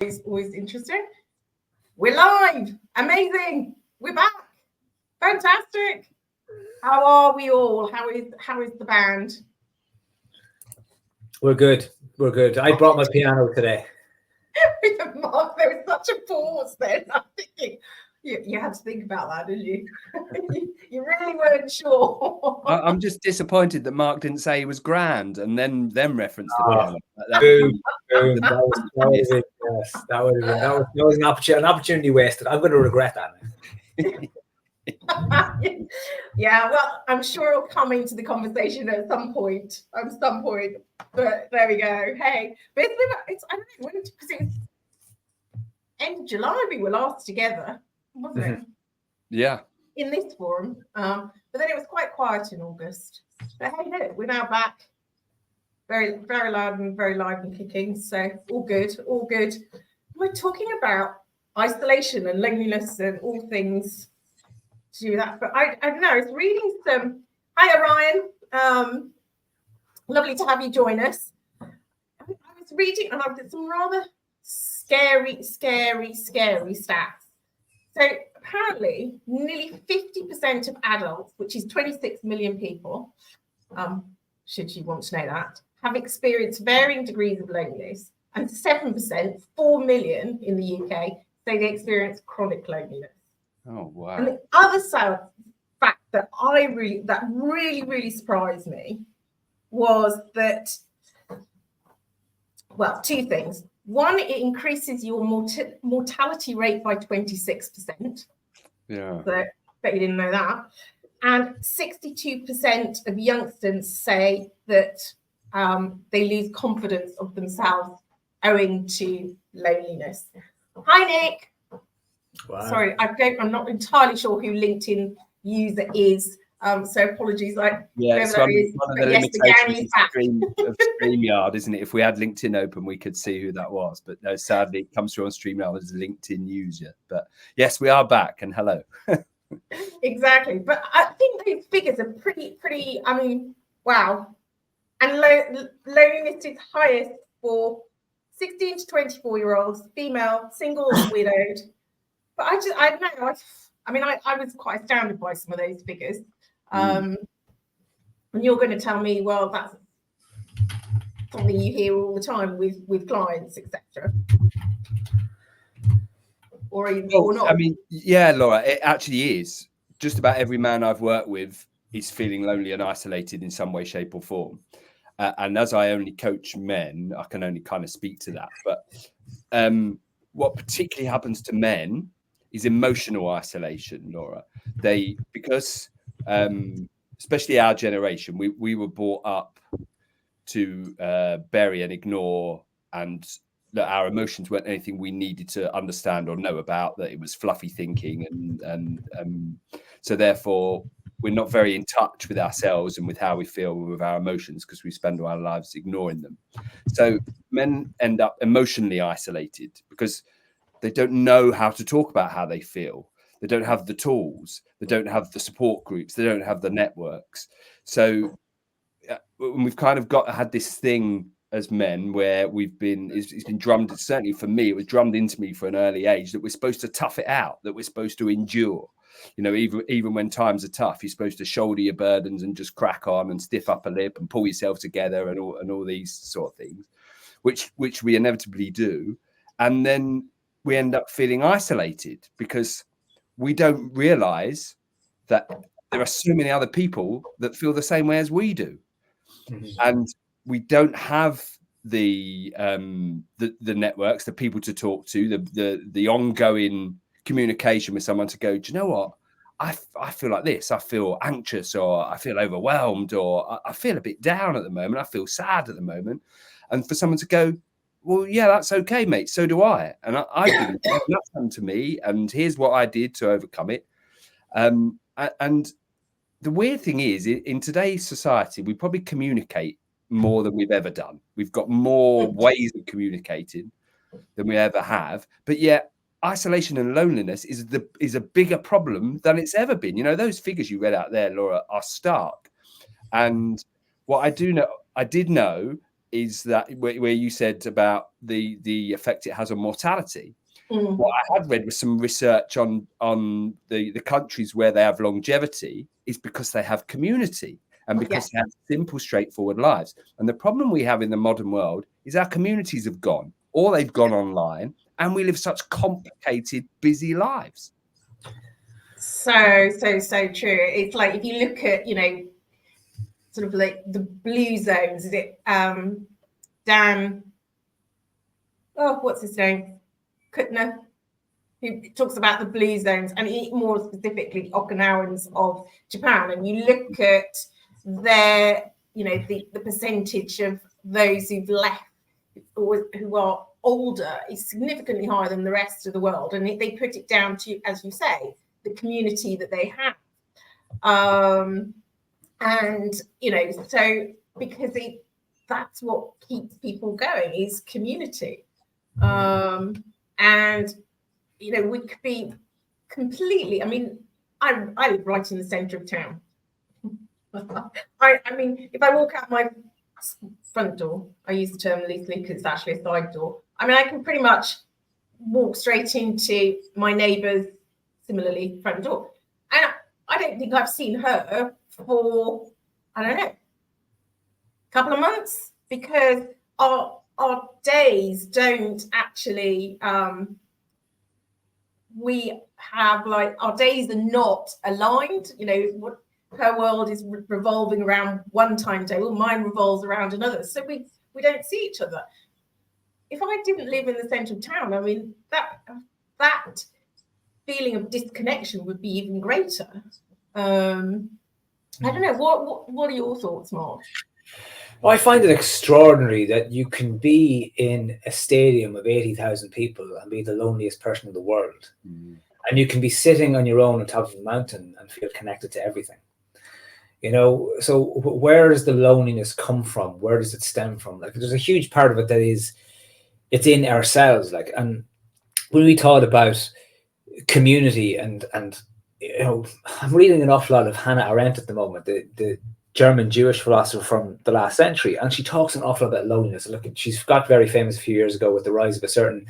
It's always interesting. We're live. Amazing. We're back. Fantastic. How are we all? How is the band? We're good. We're good. I brought my piano today. Mark, there was such a pause then. I'm thinking you had to think about that, didn't you? You really weren't sure. I'm just disappointed that Mark didn't say he was grand and then reference the piano. Boom. That was an opportunity wasted. I'm going to regret that. Yeah, well, I'm sure it'll come into the conversation at some point. But there we go. Hey, but it's I don't know when because it's end of July we were last together, wasn't it? Yeah. In this forum, but then it was quite quiet in August. But hey, look, we're now back, very very loud and very live and kicking. So all good, all good. We're talking about isolation and loneliness and all things to do with that. But I don't know. I was reading some. Hi, Orion. Lovely to have you join us. I was reading, and I've got some rather scary stats. So apparently, nearly 50% of adults, which is 26 million people, should you want to know that, have experienced varying degrees of loneliness, and 7%, 4 million in the UK, say they experience chronic loneliness. Oh wow! And the other fact that really surprised me was that, well, two things. One, it increases your mortality rate by 26%. Yeah. So I bet you didn't know that. And 62% of youngsters say that they lose confidence of themselves owing to loneliness. Hi, Nick. Wow. Sorry, I'm not entirely sure who LinkedIn user is. So apologies. So one of the limitations of StreamYard, isn't it? If we had LinkedIn open, we could see who that was. But no, sadly, it comes through on StreamYard as a LinkedIn user. But yes, we are back, and hello. Exactly. But I think these figures are pretty. I mean, wow. And loneliness is highest for 16 to 24-year-olds, female, single, widowed. But I don't know. I was quite astounded by some of those figures. And you're going to tell me, well, that's something you hear all the time with clients, etc. Or not. I mean, yeah, Laura, it actually is. Just about every man I've worked with is feeling lonely and isolated in some way, shape, or form. And as I only coach men, I can only kind of speak to that. But what particularly happens to men is emotional isolation, Laura. Because especially our generation, we were brought up to bury and ignore, and that our emotions weren't anything we needed to understand or know about, that it was fluffy thinking. And so therefore, we're not very in touch with ourselves and with how we feel with our emotions because we spend our lives ignoring them. So men end up emotionally isolated because they don't know how to talk about how they feel. They don't have the tools. They don't have the support groups. They don't have the networks. So we've kind of had this thing as men where it's been drummed, certainly for me, it was drummed into me for an early age that we're supposed to tough it out, that we're supposed to endure. You know, even when times are tough, you're supposed to shoulder your burdens and just crack on and stiff upper lip and pull yourself together and all these sort of things, which we inevitably do. And then we end up feeling isolated because we don't realize that there are so many other people that feel the same way as we do. Mm-hmm. And we don't have the networks, the people to talk to, the ongoing communication with someone to go, do you know what? I feel like this. I feel anxious, or I feel overwhelmed, or I feel a bit down at the moment. I feel sad at the moment. And for someone to go, well, yeah, that's okay, mate. So do I. And I didn't. That's happened to me. And here's what I did to overcome it. And the weird thing is, in today's society, we probably communicate more than we've ever done. We've got more ways of communicating than we ever have. But yet, isolation and loneliness is a bigger problem than it's ever been. You know, those figures you read out there, Laura, are stark. And what I did know is that where you said about the effect it has on mortality. What I had read was some research on the countries where they have longevity is because they have community and because they have simple, straightforward lives. And the problem we have in the modern world is our communities have gone, or they've gone online, and we live such complicated, busy lives. So true. It's like if you look at, sort of like the blue zones, is it Dan, what's his name? Kuttner, who talks about the blue zones, and more specifically Okinawans of Japan. And you look at their, the percentage of those who've left or who are older is significantly higher than the rest of the world. And they put it down to, as you say, the community that they have. And, so because that's what keeps people going is community. And, we could be completely, I live right in the centre of town. I mean, if I walk out my front door, I use the term loosely because it's actually a side door. I can pretty much walk straight into my neighbour's, similarly, front door. And I don't think I've seen her for, I don't know, a couple of months, because our days don't actually, we have our days are not aligned. What her world is revolving around one timetable, mine revolves around another. So we don't see each other. If I didn't live in the centre of town, that feeling of disconnection would be even greater. I don't know. What are your thoughts, Mark? Well, I find it extraordinary that you can be in a stadium of 80,000 people and be the loneliest person in the world. And you can be sitting on your own on top of a mountain and feel connected to everything. So where does the loneliness come from? Where does it stem from? There's a huge part of it that it's in ourselves. And when we thought about community and I'm reading an awful lot of Hannah Arendt at the moment, the German Jewish philosopher from the last century, and she talks an awful lot about loneliness. Look, she's got very famous a few years ago with the rise of a certain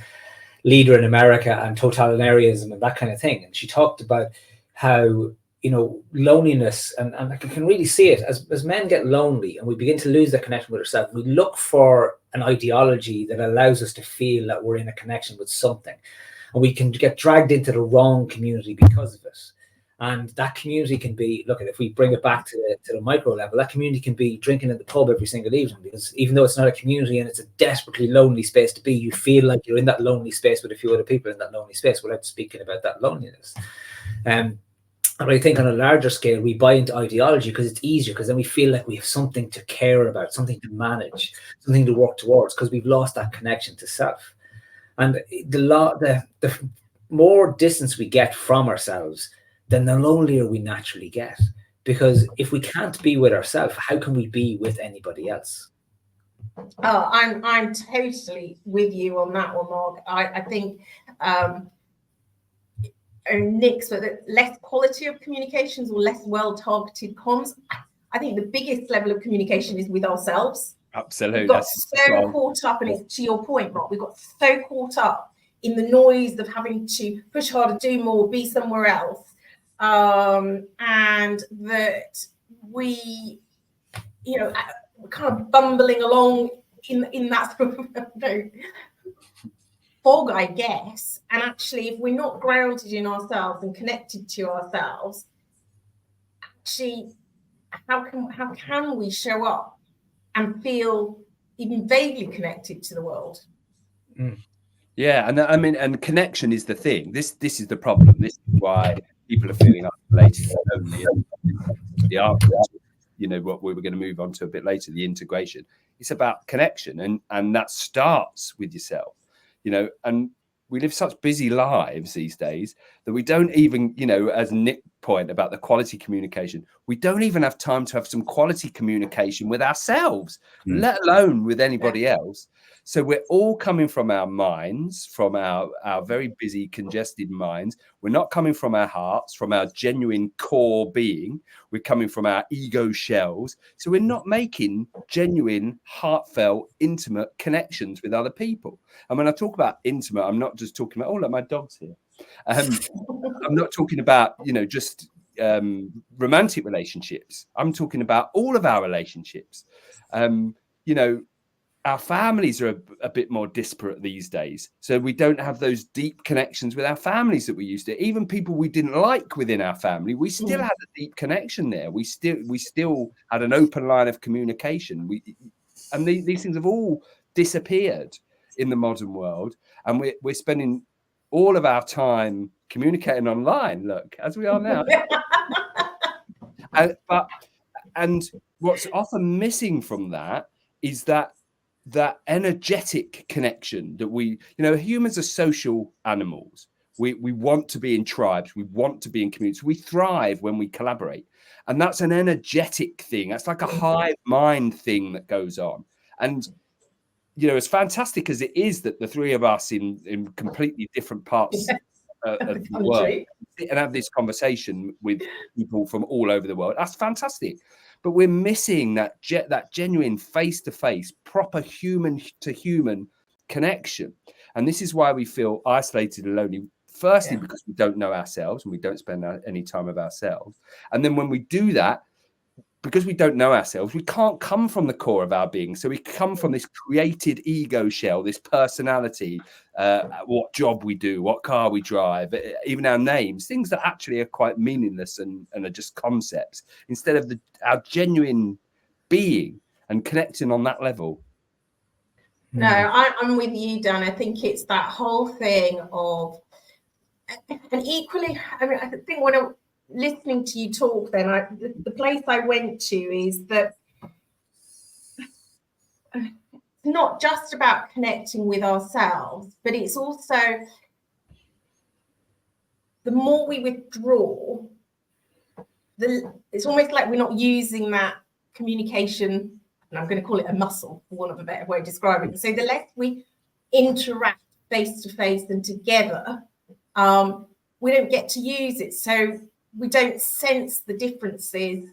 leader in America and totalitarianism and that kind of thing. And she talked about how, loneliness, and I can really see it as men get lonely and we begin to lose that connection with ourselves. We look for an ideology that allows us to feel that we're in a connection with something, and we can get dragged into the wrong community because of it. And that community can be, if we bring it back to the micro level, that community can be drinking at the pub every single evening, because even though it's not a community and it's a desperately lonely space to be, you feel like you're in that lonely space with a few other people in that lonely space without speaking about that loneliness. And I think on a larger scale, we buy into ideology because it's easier, because then we feel like we have something to care about, something to manage, something to work towards, because we've lost that connection to self. And the more distance we get from ourselves, then the lonelier we naturally get. Because if we can't be with ourselves, how can we be with anybody else? Oh, I'm totally with you on that one, Mark. I think Nick's, but less quality of communications or less well-targeted comms. I think the biggest level of communication is with ourselves. Absolutely. We got so caught up, and it's to your point, Mark, we got so caught up in the noise of having to push harder, do more, be somewhere else. And that we, kind of bumbling along in that sort of fog, I guess. And actually, if we're not grounded in ourselves and connected to ourselves, actually, how can we show up and feel even vaguely connected to the world? Yeah, and connection is the thing. This is the problem. This is why people are feeling isolated and lonely. The answer, what we were going to move on to a bit later, the integration. It's about connection, and that starts with yourself. And we live such busy lives these days that we don't even, as Nick point about the quality communication, we don't even have time to have some quality communication with ourselves, let alone with anybody else. So we're all coming from our minds, from our very busy, congested minds. We're not coming from our hearts, from our genuine core being. We're coming from our ego shells. So we're not making genuine, heartfelt, intimate connections with other people. And when I talk about intimate, I'm not just talking about, oh, look, my dog's here. I'm not talking about, just romantic relationships. I'm talking about all of our relationships. Our families are a bit more disparate these days. So we don't have those deep connections with our families that we used to. Even people we didn't like within our family, we still had a deep connection there. We still had an open line of communication. These things have all disappeared in the modern world. And we're spending all of our time communicating online, look, as we are now. And what's often missing from that is that energetic connection that humans are social animals. We want to be in tribes. We want to be in communities. We thrive when we collaborate. And that's an energetic thing. That's like a hive mind thing that goes on. And, as fantastic as it is that the three of us in completely different parts of the world and have this conversation with people from all over the world, that's fantastic. But we're missing that genuine face-to-face, proper human-to-human connection. And this is why we feel isolated and lonely. Firstly, because we don't know ourselves and we don't spend any time with ourselves. And then when we do that, because we don't know ourselves, we can't come from the core of our being. So we come from this created ego shell, this personality, what job we do, what car we drive, even our names, things that actually are quite meaningless and are just concepts, instead of our genuine being and connecting on that level. No, I'm with you, Dan. I think it's that whole thing of, and equally, I think when I'm listening to you talk, then the place I went to is that it's not just about connecting with ourselves, but it's also the more we withdraw, it's almost like we're not using that communication, and I'm going to call it a muscle, for want of a better way of describing it. So the less we interact face to face and together, we don't get to use it. So we don't sense the differences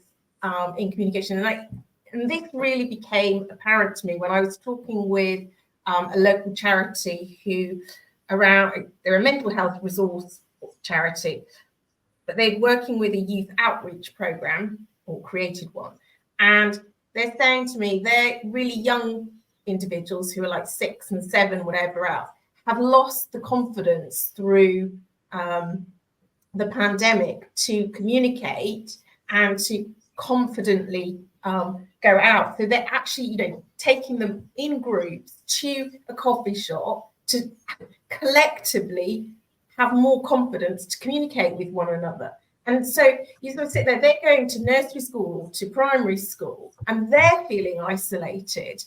in communication. And this really became apparent to me when I was talking with a local charity they're a mental health resource charity, but they're working with a youth outreach program, or created one. And they're saying to me, they're really young individuals who are like 6 and 7, whatever else, have lost the confidence through the pandemic to communicate and to confidently go out. So they're actually, taking them in groups to a coffee shop to collectively have more confidence to communicate with one another. And so you sort of sit there, they're going to nursery school, to primary school, and they're feeling isolated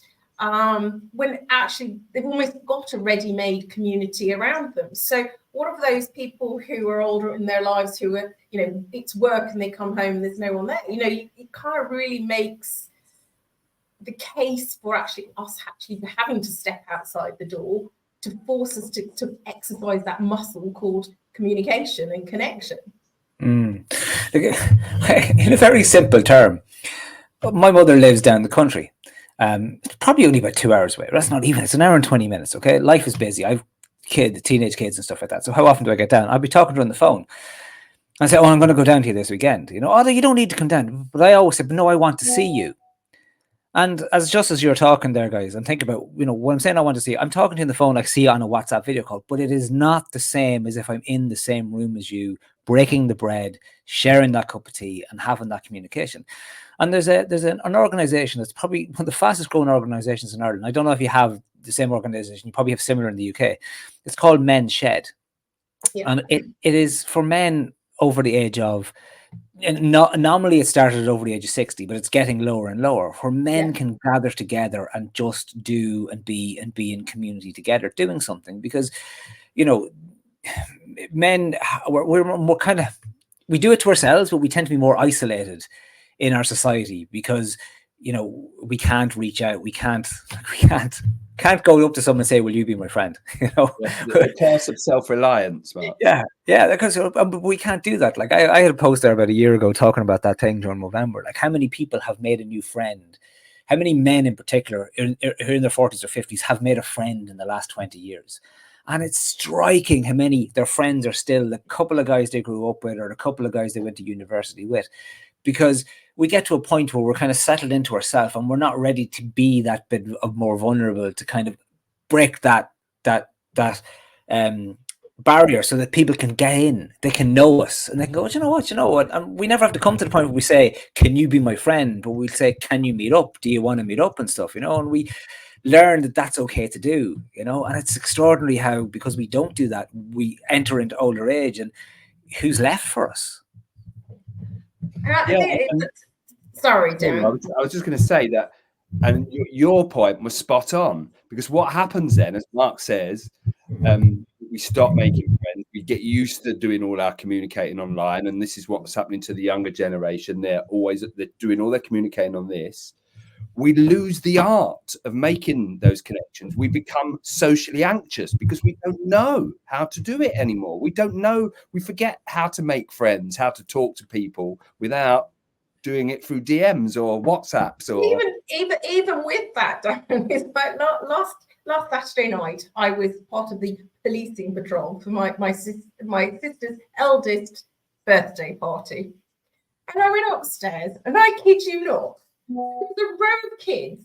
when actually they've almost got a ready-made community around them. So what of those people who are older in their lives who are, it's work and they come home and there's no one there? It kind of really makes the case for us having to step outside the door to force us to exercise that muscle called communication and connection. In a very simple term, my mother lives down the country. It's probably only about 2 hours away. That's not even. It's an hour and 20 minutes. Okay, life is busy. I've teenage kids and stuff like that. So how often do I get down? I'll be talking to her on the phone. I say, "Oh, I'm going to go down to you this weekend." Oh, you don't need to come down. But I always say, "But no, I want to see you." And just as you're talking there, guys, I'm thinking about, when I'm saying I want to see you, I'm talking to you on the phone, like see you on a WhatsApp video call, but it is not the same as if I'm in the same room as you, breaking the bread, sharing that cup of tea and having that communication. And there's an organization that's probably one of the fastest growing organizations in Ireland. I don't know if you have the same organization. You probably have similar in the UK. It's called Men's Shed. Yeah. And it is for men over the age of, and normally it started at over the age of 60, but it's getting lower and lower, where men can gather together and just do and be in community together, doing something. Because, men, we're kind of, we do it to ourselves, but we tend to be more isolated in our society because, you know, we can't reach out. We can't go up to someone and say, will you be my friend? You know, the curse of self-reliance, Mark. Yeah, because we can't do that. Like I had a post there about a year ago talking about that thing during November. Like, how many people have made a new friend? How many men in particular who are in their 40s or 50s have made a friend in the last 20 years? And it's striking how many their friends are still the couple of guys they grew up with or the couple of guys they went to university with. Because we get to a point where we're kind of settled into ourselves and we're not ready to be that bit of more vulnerable to kind of break that barrier so that people can get in, they can know us, and they can go, you know what, and we never have to come to the point where we say, can you be my friend? But we'll say, can you meet up? Do you want to meet up and stuff, you know? And we learn that that's okay to do, you know? And it's extraordinary how, because we don't do that, we enter into older age, and who's left for us? Sorry, Dan. I was just going to say that, and your point was spot on, because what happens then, as Mark says, we stop making friends. We get used to doing all our communicating online, and this is what's happening to the younger generation. They're doing all their communicating on this. We lose the art of making those connections. We become socially anxious because we don't know how to do it anymore. We don't know. We forget how to make friends, how to talk to people without doing it through DMs or WhatsApps. Or even with that, it's like last Saturday night, I was part of the policing patrol for my sister's eldest birthday party, and I went upstairs, and I kid you not, there was a row of kids.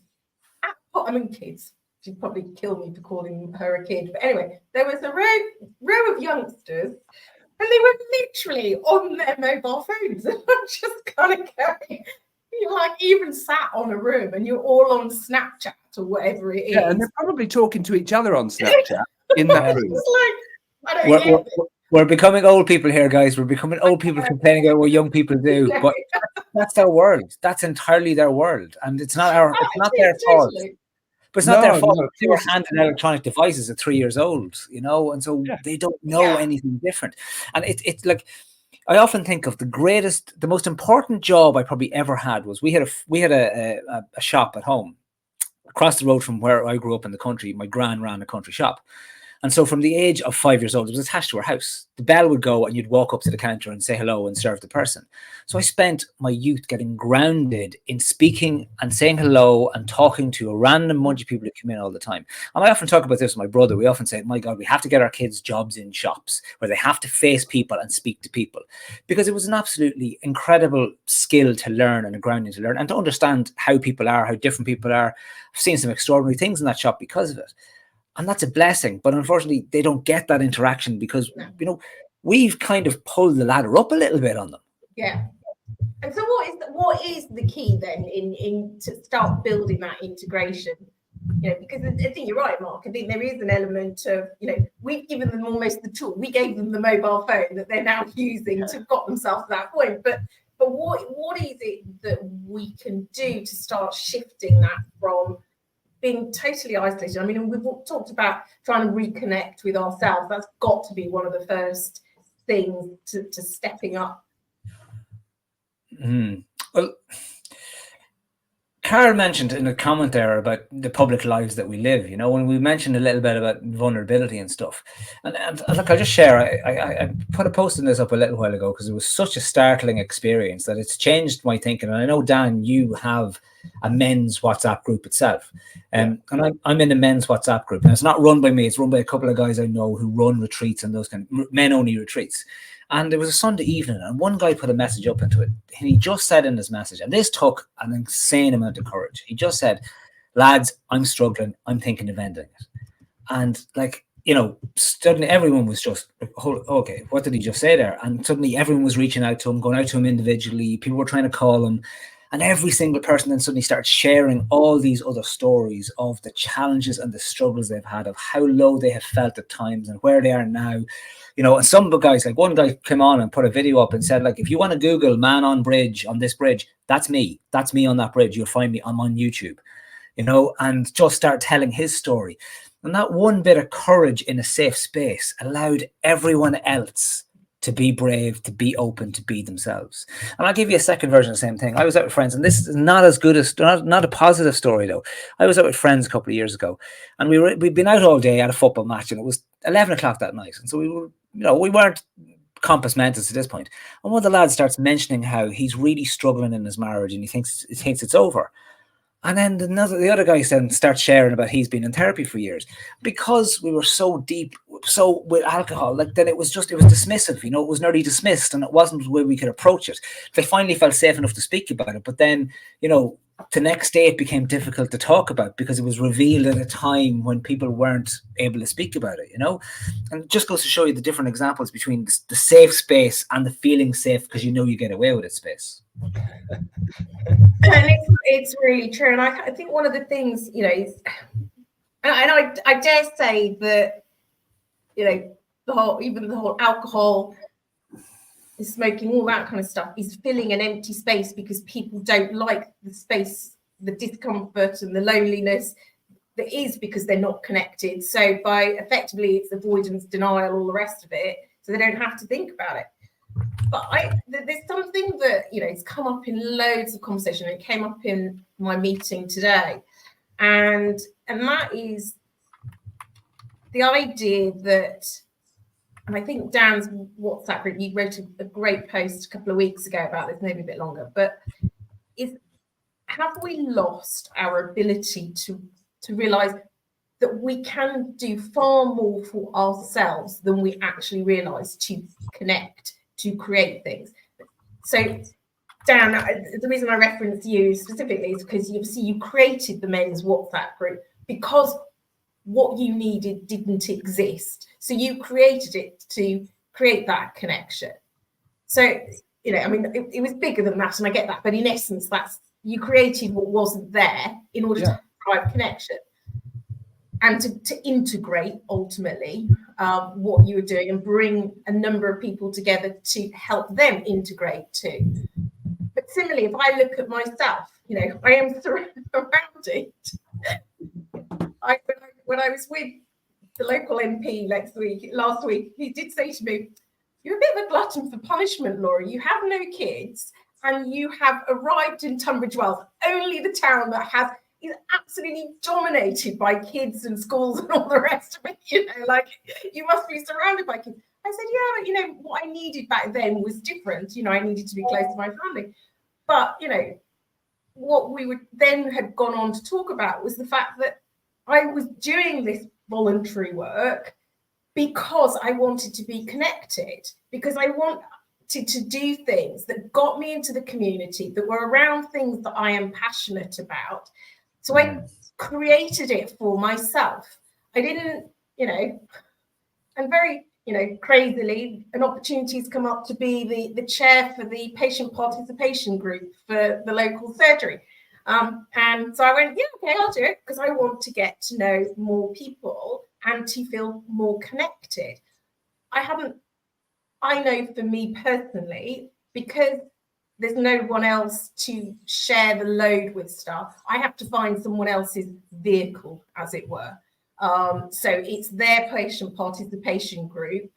Kids. She'd probably kill me for calling her a kid, but anyway, there was a row of youngsters, and they were literally on their mobile phones. And I'm just kind of going, you're like even sat on a room and you're all on Snapchat or whatever it is. Yeah, and they're probably talking to each other on Snapchat in that room. We're becoming old people here, guys. We're becoming old people complaining about what young people do. But that's their world. That's entirely their world. And it's not their fault. But it's not their fault. They were handing electronic devices at 3 years old, you know, and so they don't know anything different. And it's like, I often think of the most important job I probably ever had was we had a shop at home across the road from where I grew up in the country. My gran ran a country shop. And so from the age of 5 years old, it was attached to our house. The bell would go and you'd walk up to the counter and say hello and serve the person. So I spent my youth getting grounded in speaking and saying hello and talking to a random bunch of people that come in all the time. And I often talk about this with my brother. We often say, my God, we have to get our kids jobs in shops where they have to face people and speak to people, because it was an absolutely incredible skill to learn and a grounding to learn and to understand how people are, how different people are. I've seen some extraordinary things in that shop because of it. And that's a blessing. But unfortunately, they don't get that interaction because, you know, we've kind of pulled the ladder up a little bit on them. Yeah. And so what is the key then in to start building that integration? You know, because I think you're right, Mark. I think there is an element of, you know, we've given them almost the tool. We gave them the mobile phone that they're now using to got themselves to that point. But what is it that we can do to start shifting that from being totally isolated? I mean, we've talked about trying to reconnect with ourselves. That's got to be one of the first things to stepping up. Well, Carol mentioned in a comment there about the public lives that we live, you know, when we mentioned a little bit about vulnerability and stuff. And look, I'll just share, I put a post in this up a little while ago because it was such a startling experience that it's changed my thinking. And I know, Dan, you have a men's WhatsApp group itself. And I'm in a men's WhatsApp group. And it's not run by me. It's run by a couple of guys I know who run retreats and those kind of men-only retreats. And it was a Sunday evening, and one guy put a message up into it. And he just said in his message, and this took an insane amount of courage. He just said, lads, I'm struggling. I'm thinking of ending it. And like, you know, suddenly everyone was just, okay, what did he just say there? And suddenly everyone was reaching out to him, going out to him individually. People were trying to call him. And every single person then suddenly started sharing all these other stories of the challenges and the struggles they've had, of how low they have felt at times and where they are now. You know, and some guys, like one guy came on and put a video up and said, like, if you want to Google man on this bridge, that's me. That's me on that bridge. You'll find me. I'm on YouTube, you know, and just start telling his story. And that one bit of courage in a safe space allowed everyone else to be brave, to be open, to be themselves. And I'll give you a second version of the same thing. I was out with friends, and this is not as good as, not a positive story though. I was out with friends a couple of years ago, and we'd been out all day at a football match, and it was 11 o'clock that night. And so we weren't compass mentis at this point. And one of the lads starts mentioning how he's really struggling in his marriage, and he thinks it's over. And then the other guy then starts sharing about he's been in therapy for years. Because we were so deep, so with alcohol, like then it was dismissive, it was nearly dismissed, and it wasn't the way we could approach it. They finally felt safe enough to speak about it. But then, the next day it became difficult to talk about because it was revealed at a time when people weren't able to speak about it, And it just goes to show you the different examples between the safe space and the feeling safe because you get away with it space. And it's really true. And I think one of the things, is, and I dare say that, the whole alcohol, the smoking, all that kind of stuff is filling an empty space because people don't like the space, the discomfort and the loneliness that is because they're not connected. So effectively it's avoidance, denial, all the rest of it. So they don't have to think about it. But there's something that, it's come up in loads of conversation. It came up in my meeting today. And that is the idea that, and I think Dan's WhatsApp group, you wrote a great post a couple of weeks ago about this, maybe a bit longer, but have we lost our ability to realize that we can do far more for ourselves than we actually realize to connect, to create things? So Dan, the reason I reference you specifically is because you created the men's WhatsApp group because what you needed didn't exist. So you created it to create that connection. So, it was bigger than that, and I get that. But in essence, you created what wasn't there in order to drive connection and to integrate ultimately what you were doing and bring a number of people together to help them integrate too. But similarly, if I look at myself, I am surrounded. When I was with the local MP last week, he did say to me, "You're a bit of a glutton for punishment, Laura. You have no kids and you have arrived in Tunbridge Wells, only the town that is absolutely dominated by kids and schools and all the rest of it. You must be surrounded by kids." I said, "Yeah, but what I needed back then was different. I needed to be close to my family." But, what we had gone on to talk about was the fact that I was doing this voluntary work because I wanted to be connected, because I wanted to do things that got me into the community, that were around things that I am passionate about. So I created it for myself. I didn't, and very, crazily, an opportunity's come up to be the chair for the patient participation group for the local surgery. And so I went, yeah, okay, I'll do it because I want to get to know more people and to feel more connected. I know for me personally, because there's no one else to share the load with stuff, I have to find someone else's vehicle, as it were. So it's their patient participation group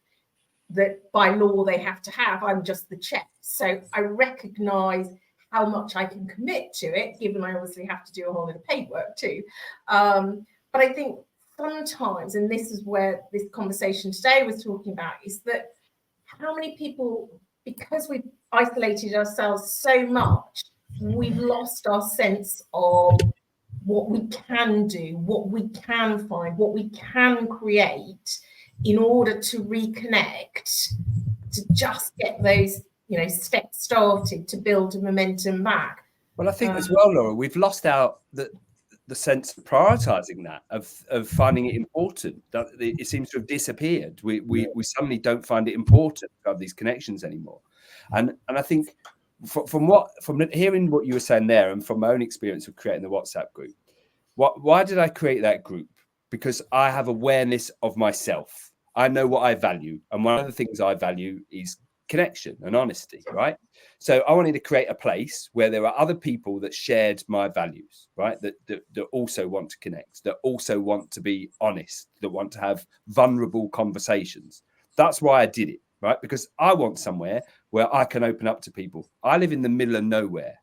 that by law they have to have. I'm just the chair. So I recognise how much I can commit to it, given I obviously have to do a whole lot of paid work too. But I think sometimes, and this is where this conversation today was talking about, is that how many people, because we've isolated ourselves so much, we've lost our sense of what we can do, what we can find, what we can create in order to reconnect, to just get those steps started to build a momentum back. Well, I think as well, Laura, we've lost out the sense of prioritizing that, of finding it important. That it seems to have disappeared. We suddenly don't find it important to have these connections anymore. And I think from hearing what you were saying there, and from my own experience of creating the WhatsApp group, why did I create that group? Because I have awareness of myself. I know what I value, and one of the things I value is connection and honesty, right? So I wanted to create a place where there are other people that shared my values, right? That also want to connect, that also want to be honest, that want to have vulnerable conversations. That's why I did it. right? Because I want somewhere where I can open up to people. I live in the middle of nowhere,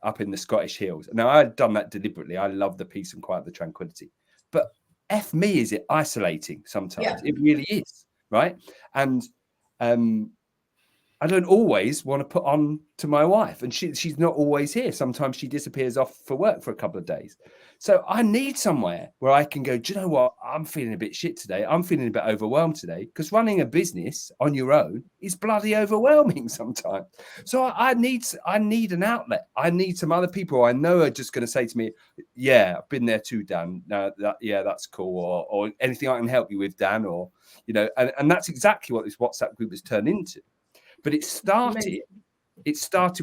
up in the Scottish hills. Now, I've done that deliberately. I love the peace and quiet, the tranquility. But F me, is it isolating sometimes? It really is, right? And I don't always want to put on to my wife, and she's not always here. Sometimes she disappears off for work for a couple of days. So I need somewhere where I can go, do you know what? I'm feeling a bit shit today. I'm feeling a bit overwhelmed today, because running a business on your own is bloody overwhelming sometimes. So I need an outlet. I need some other people I know are just going to say to me, yeah, I've been there too, Dan. No, that's cool. Or anything I can help you with, Dan, or, and that's exactly what this WhatsApp group has turned into. But it started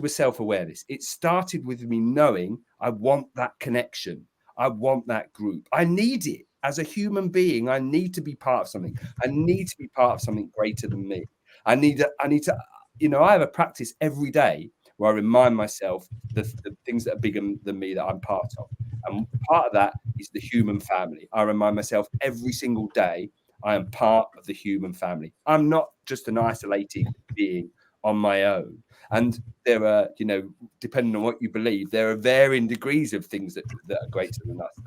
with self-awareness. It started with me knowing I want that connection. I want that group. I need it as a human being. I need to be part of something. I need to be part of something greater than me. I need to, I have a practice every day where I remind myself the things that are bigger than me that I'm part of. And part of that is the human family. I remind myself every single day I am part of the human family. I'm not just an isolated being on my own. And there are, depending on what you believe, there are varying degrees of things that are greater than us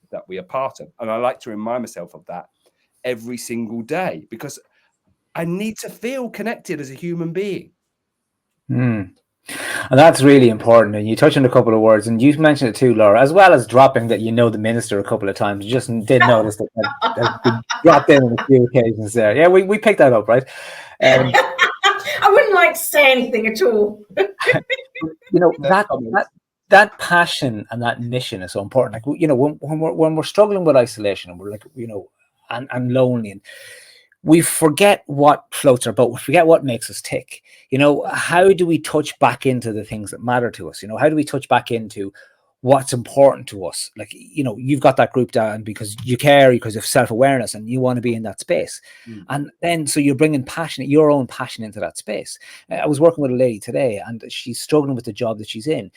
that we are part of. And I like to remind myself of that every single day, because I need to feel connected as a human being. And that's really important. And you touched on a couple of words, and you mentioned it too, Laura, as well as dropping that the minister a couple of times. You just did notice that been dropped in on a few occasions there. Yeah, we picked that up, right? I wouldn't like to say anything at all. That passion and that mission is so important. Like, when we're struggling with isolation, and we're like, and lonely, and we forget what floats our boat. We forget what makes us tick. How do we touch back into the things that matter to us? How do we touch back into what's important to us? Like, you've got that group down because you care, because of self-awareness, and you want to be in that space. And then, so you're bringing your own passion into that space. I was working with a lady today, and she's struggling with the job that she's in,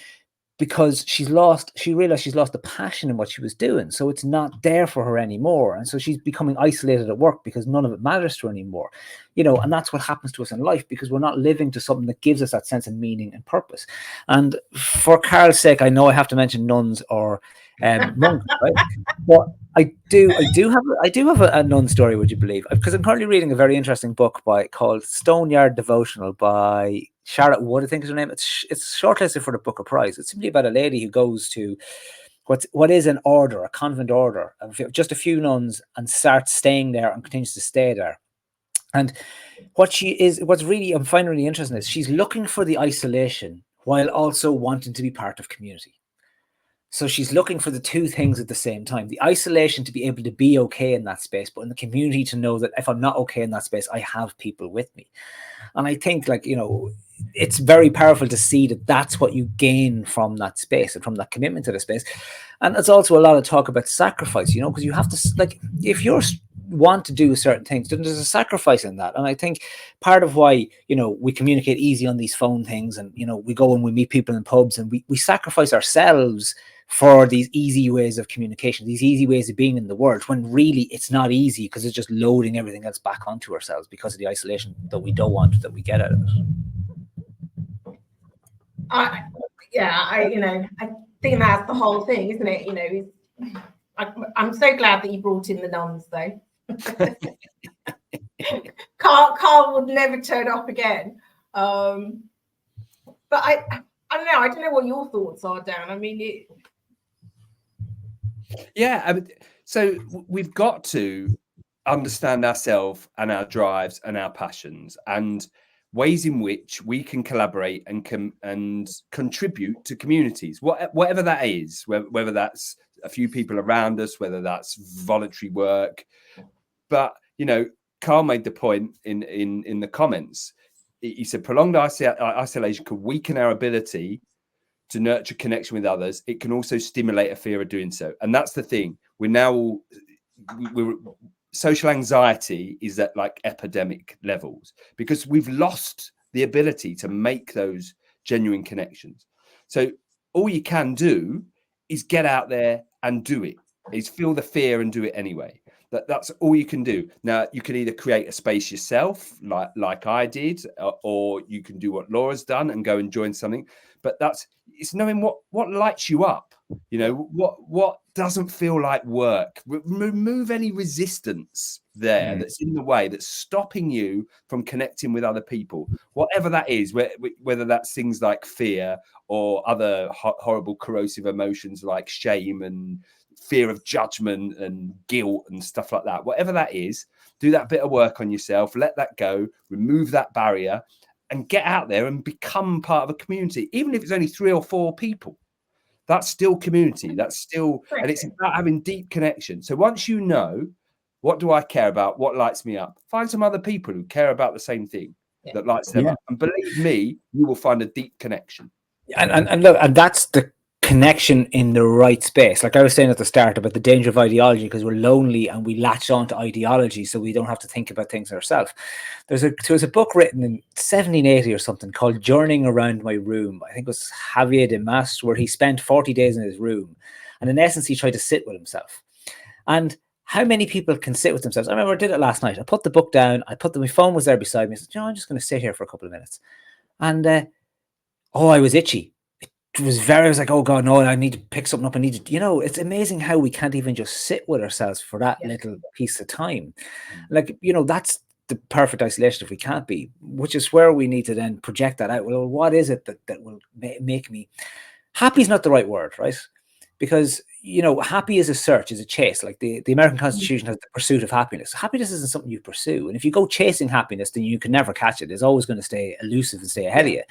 because she realized she's lost the passion in what she was doing. So it's not there for her anymore. And so she's becoming isolated at work because none of it matters to her anymore. And that's what happens to us in life, because we're not living to something that gives us that sense of meaning and purpose. And for Carl's sake, I know I have to mention nuns or monks, right? But I do have a nun story, would you believe? Because I'm currently reading a very interesting book called Stoneyard Devotional by Charlotte Wood, I think is her name. It's shortlisted for the Booker Prize. It's simply about a lady who goes to what is an order, a convent order, of just a few nuns, and starts staying there and continues to stay there. And what's I'm finding really interesting is she's looking for the isolation while also wanting to be part of community. So she's looking for the two things at the same time: the isolation to be able to be okay in that space, but in the community to know that if I'm not okay in that space, I have people with me. And I think, it's very powerful to see that that's what you gain from that space and from that commitment to the space. And it's also a lot of talk about sacrifice, because you have to, if you want to do certain things, then there's a sacrifice in that. And I think part of why, we communicate easy on these phone things, and, we go and we meet people in pubs, and we sacrifice ourselves for these easy ways of communication, these easy ways of being in the world, when really it's not easy, because it's just loading everything else back onto ourselves because of the isolation that we don't want, that we get out of it. I think that's the whole thing, isn't it? I'm so glad that you brought in the nuns, though. Carl would never turn up again. But I don't know. I don't know what your thoughts are, Dan. I mean, so we've got to understand ourselves and our drives and our passions, and ways in which we can collaborate and contribute to communities, whatever that is, whether that's a few people around us, whether that's voluntary work. But Carl made the point in the comments. He said prolonged isolation could weaken our ability to nurture connection with others. It can also stimulate a fear of doing so. And that's the thing. We're social anxiety is at epidemic levels, because we've lost the ability to make those genuine connections. So all you can do is get out there and do it, is feel the fear and do it anyway. That's all you can do. Now, you can either create a space yourself, like I did, or you can do what Laura's done and go and join something. But it's knowing what lights you up. You know, what doesn't feel like work. Remove any resistance there that's in the way, that's stopping you from connecting with other people, whatever that is, whether that's things like fear or other horrible corrosive emotions like shame and fear of judgment and guilt and stuff like that. Whatever that is, do that bit of work on yourself, let that go, remove that barrier, and get out there and become part of a community. Even if it's only 3 or 4 people, that's still community. That's still, and it's about having deep connection. So once you know, what do I care about? What lights me up? Find some other people who care about the same thing that lights them up. And believe me, you will find a deep connection. And look, and that's the connection in the right space. Like I was saying at the start about the danger of ideology, because we're lonely and we latch on to ideology so we don't have to think about things ourselves. There was a book written in 1780 or something called Journeying Around My Room. I think it was Javier de Mas, where he spent 40 days in his room. And in essence, he tried to sit with himself. And how many people can sit with themselves? I remember I did it last night. I put the book down. My phone was there beside me. I said, I'm just going to sit here for a couple of minutes. And I was itchy. I was like, oh God, no, I need to pick something up. I need to, it's amazing how we can't even just sit with ourselves for that little piece of time. Like, that's the perfect isolation if we can't be, which is where we need to then project that out. Well, what is it that will make me happy? Is not the right word, right? Because, happy is a search, is a chase. Like the American Constitution has the pursuit of happiness. Happiness isn't something you pursue. And if you go chasing happiness, then you can never catch it. It's always going to stay elusive and stay ahead of you.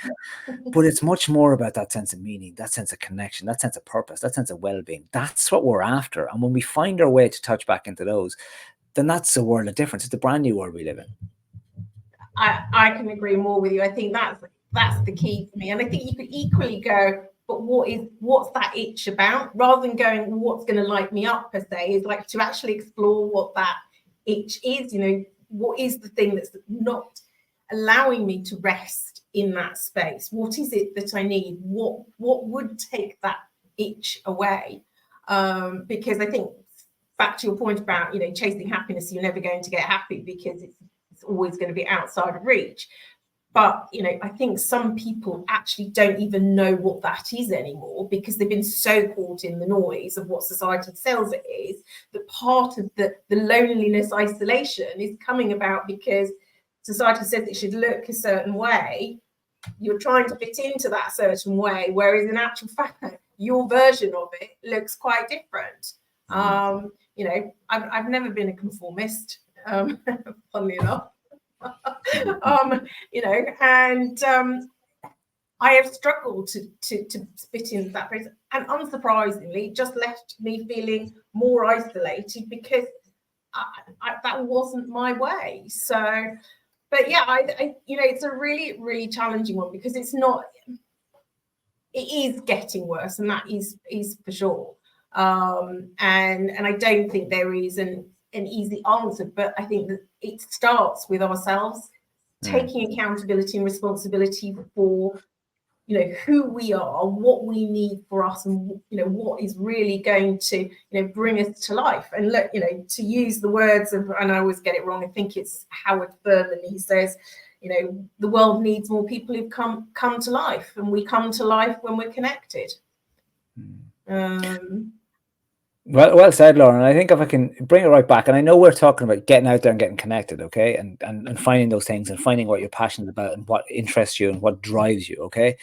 But it's much more about that sense of meaning, that sense of connection, that sense of purpose, that sense of well-being. That's what we're after. And when we find our way to touch back into those, then that's a world of difference. It's a brand new world we live in. I can agree more with you. I think that's the key for me. And I think you could equally go, but what's that itch about? Rather than going, what's going to light me up per se, is like to actually explore what that itch is. What is the thing that's not allowing me to rest in that space? What is it that I need? What would take that itch away? Because I think back to your point about, chasing happiness, you're never going to get happy because it's always going to be outside of reach. But, I think some people actually don't even know what that is anymore because they've been so caught in the noise of what society tells it is, that part of the loneliness, isolation is coming about because society says it should look a certain way. You're trying to fit into that certain way, whereas in actual fact, your version of it looks quite different. I've never been a conformist, funnily enough. I have struggled to fit in that place, and unsurprisingly, it just left me feeling more isolated because that wasn't my way. So, but yeah, it's a really, really challenging one because it is getting worse, and that is for sure. And I don't think there is an easy answer, but I think that it starts with ourselves taking accountability and responsibility for who we are, what we need for us, and what is really going to bring us to life. And look, to use the words of, and I always get it wrong, I think it's Howard Thurman, he says, the world needs more people who've come to life, and we come to life when we're connected. Well said, Lauren. I think if I can bring it right back, and I know we're talking about getting out there and getting connected, okay, and finding those things and finding what you're passionate about and what interests you and what drives you, okay.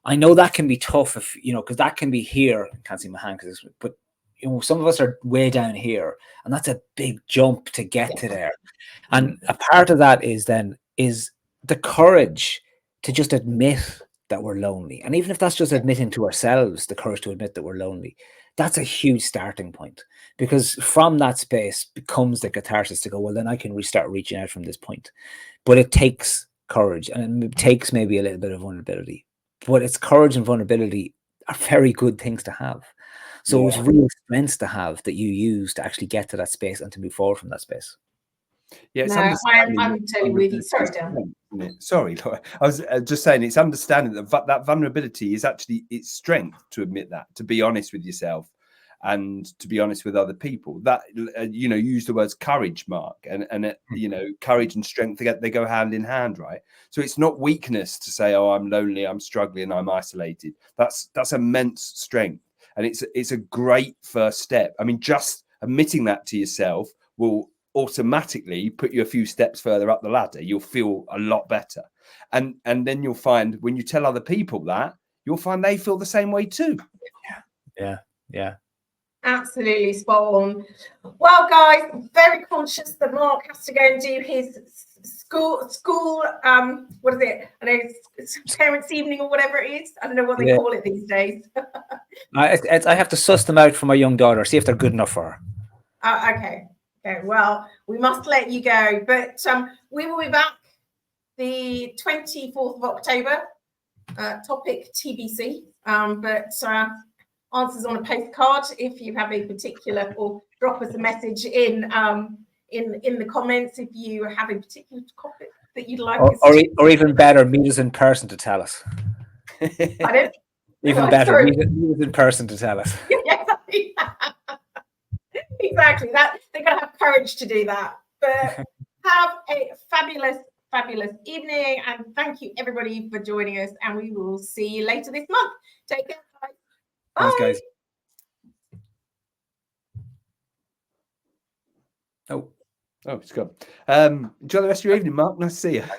I know that can be tough if because that can be here. I can't see my hand but some of us are way down here, and that's a big jump to get to there. And a part of that is the courage to just admit that we're lonely, and even if that's just admitting to ourselves, the courage to admit that we're lonely. That's a huge starting point, because from that space becomes the catharsis to go, well, then I can restart reaching out from this point. But it takes courage, and it takes maybe a little bit of vulnerability. But it's courage and vulnerability are very good things to have. So it's real strengths to have that you use to actually get to that space and to move forward from that space. Yeah, it's I'm totally with you. Sorry, Dan. Sorry, Laura. I was just saying, it's understanding that vulnerability is actually its strength, to admit that, to be honest with yourself, and to be honest with other people. That you use the words courage, Mark, and courage and strength, they go hand in hand, right? So it's not weakness to say, oh, I'm lonely, I'm struggling, I'm isolated. That's immense strength, and it's a great first step. I mean, just admitting that to yourself will automatically put you a few steps further up the ladder. You'll feel a lot better, and then you'll find when you tell other people that, you'll find they feel the same way too. Yeah. Absolutely spot on. Well, guys, I'm very conscious that Mark has to go and do his school what is it? I know it's parents' evening or whatever it is. I don't know what they call it these days. I have to suss them out for my young daughter, see if they're good enough for her. Okay. Well, we must let you go, but we will be back the 24th of October. Topic TBC, but answers on a postcard if you have a particular, or drop us a message in the comments if you have a particular topic that you'd like us to, or even better, meet us in person to tell us. I don't Even better, meet us in person to tell us. Yeah, exactly. That they're gonna have courage to do that. But have a fabulous evening, and thank you everybody for joining us, and we will see you later this month. Take care, guys. Bye. Thanks, guys. Oh, it's gone. Enjoy the rest of your evening, Mark. Nice to see you.